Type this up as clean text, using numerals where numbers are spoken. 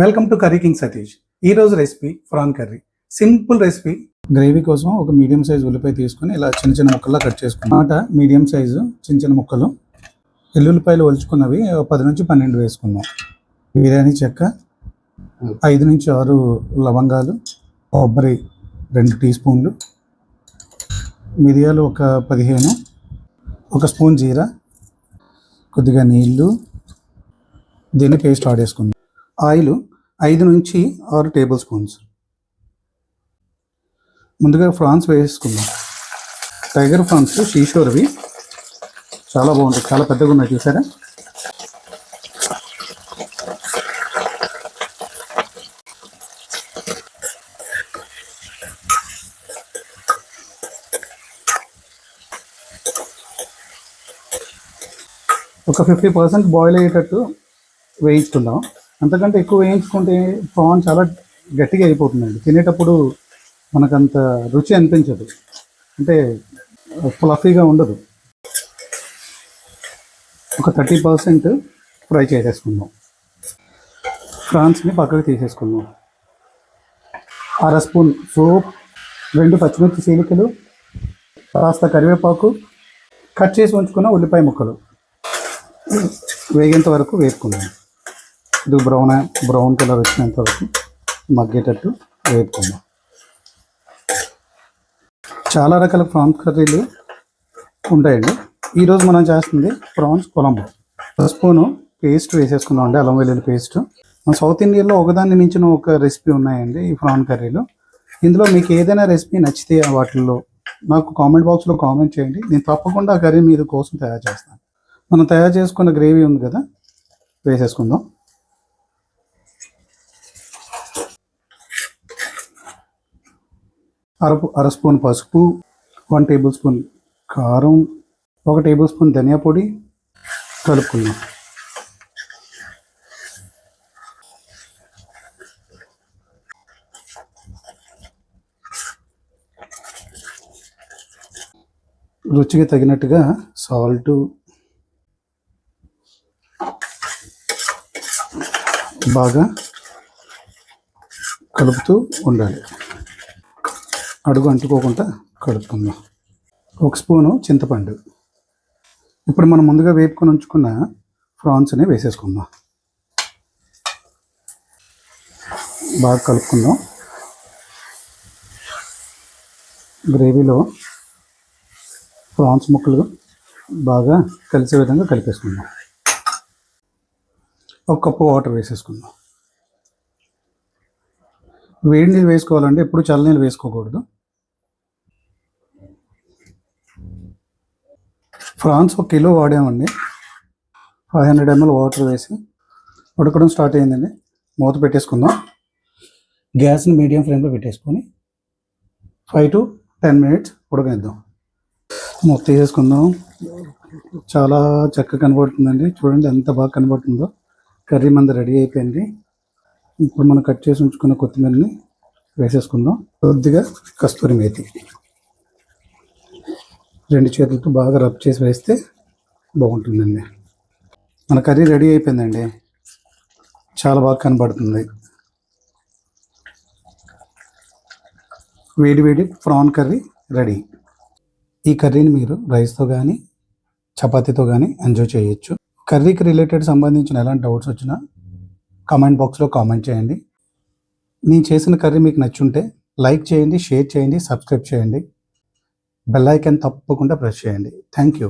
Welcome to curry king Satish. ఈ రోజు recipe prawn curry. Simple recipe. Gravy కోసం ఒక మీడియం సైజ్ ఉల్లిపాయ తీసుకుని ఇలా చిన్న చిన్న ముక్కల్లో కట్ చేసుకున్నాం. మీడియం సైజు చిన్న చిన్న ముక్కలు. ఎల్లుల్లిపాయలు ఒలుచుకున్నవి 10 నుంచి 12 వేసుకుందాం. బిర్యానీ చెక్క 5 నుంచి 6 లవంగాలు, కొబ్బరి 2 టీ స్పూన్లు, మిరియాలు ఒక 15, 1 స్పూన్ జీరా, కొద్దిగా నీళ్ళు. దీన్ని పేస్ట్ ఆడేసుకుందాం. ఆయిల్ 5 నుంచి 6 టేబుల్ స్పూన్స్. ముందుగా ఫ్రాన్స్ వేసుకుందాం. టైగర్ ఫ్రాన్స్ షీషోర్వి చాలా బాగుంటాయి, చాలా పెద్దగా ఉన్నాయి చూసారా. ఒక 50% బాయిల్ అయ్యేటట్టు వేయించుకుందాం. అంతకంటే ఎక్కువ వేయించుకుంటే ప్రాన్ చాలా గట్టిగా అయిపోతుందండి. తినేటప్పుడు మనకంత రుచి అనిపించదు, అంటే ఫ్లఫీగా ఉండదు. ఒక 30% ఫ్రై చేసేసుకుందాం. ఫ్రాన్స్ని పక్కకు తీసేసుకుందాం. 1/2 స్పూన్ సోప్, 2 పచ్చిమిర్చి చీలికలు, కాస్త కరివేపాకు, కట్ చేసి ఉంచుకున్న ఉల్లిపాయ ముక్కలు వేగేంత వరకు వేసుకుందాం. ఇది బ్రౌన్ కలర్ వచ్చినంత వరకు మగ్గేటట్టు వేపుకుందాం. చాలా రకాల ప్రాన్స్ కర్రీలు ఉంటాయండి. ఈరోజు మనం చేస్తుంది ప్రాన్స్ కొలంబో. 1 స్పూను పేస్ట్ వేసేసుకుందాం అండి, అల్లం వెల్లుల్లి పేస్ట్. మన సౌత్ ఇండియాలో ఒకదాన్ని మించిన ఒక రెసిపీ ఉన్నాయండి ఈ ప్రాన్ కర్రీలు. ఇందులో మీకు ఏదైనా రెసిపీ నచ్చితే వాటిల్లో నాకు కామెంట్ బాక్స్లో కామెంట్ చేయండి. నేను తప్పకుండా ఆ కర్రీ మీరు కోసం తయారు చేస్తాను. మనం తయారు చేసుకున్న గ్రేవీ ఉంది కదా, వేసేసుకుందాం. అర స్పూన్ పసుపు, 1 టేబుల్ స్పూన్ కారం, 1 టేబుల్ స్పూన్ ధనియా పొడి కలుపుకుందాం. రుచికి తగినట్టుగా సాల్ట్, బాగా కలుపుతూ ఉండాలి. అడుగు అంటుకోకుండా కలుపుకుందాం. 1 స్పూను చింతపండు. ఇప్పుడు మనం ముందుగా వేపుకొని ఉంచుకున్న ప్రాన్స్ని వేసేసుకుందాం. బాగా కలుపుకుందాం. గ్రేవీలో ప్రాన్స్ ముక్కలు బాగా కలిసే విధంగా కలిపేసుకుందాం. 1 కప్పు వాటర్ వేసేసుకుందాం. వేడి నీళ్ళు వేసుకోవాలంటే ఎప్పుడు చల్లనీళ్ళు వేసుకోకూడదు. ఫ్రాన్స్ 1 కిలో వాడామండి. 500 ml వాటర్ వేసి ఉడకడం స్టార్ట్ అయిందండి. మూత పెట్టేసుకుందాం. గ్యాస్ని మీడియం ఫ్లేమ్లో పెట్టేసుకొని 5 to 10 minutes ఉడకనిద్దాం. మూత తీసేసుకుందాం. చాలా చక్కగా కనబడుతుందండి, చూడండి ఎంత బాగా కనబడుతుందో. కర్రీ మంది రెడీ అయిపోయింది. ఇప్పుడు మనం కట్ చేసి ఉంచుకున్న కొత్తిమీరని వేసేసుకుందాం. కొద్దిగా కస్తూరి మేతి 2 చేతులతో బాగా రబ్ చేసి వేస్తే బాగుంటుందండి. మన కర్రీ రెడీ అయిపోయిందండి, చాలా బాగా కనబడుతుంది. వేడి వేడి ప్రాన్ కర్రీ రెడీ. ఈ కర్రీని మీరు రైస్తో కానీ చపాతీతో కానీ ఎంజాయ్ చేయొచ్చు. కర్రీకి రిలేటెడ్ సంబంధించిన ఎలాంటి డౌట్స్ వచ్చినా కామెంట్ బాక్స్లో కామెంట్ చేయండి. నేను చేసిన కర్రీ మీకు నచ్చుంటే లైక్ చేయండి, షేర్ చేయండి, సబ్స్క్రైబ్ చేయండి. బెల్ ఐకాన్ తప్పకుండా ప్రెస్ చేయండి. Thank you.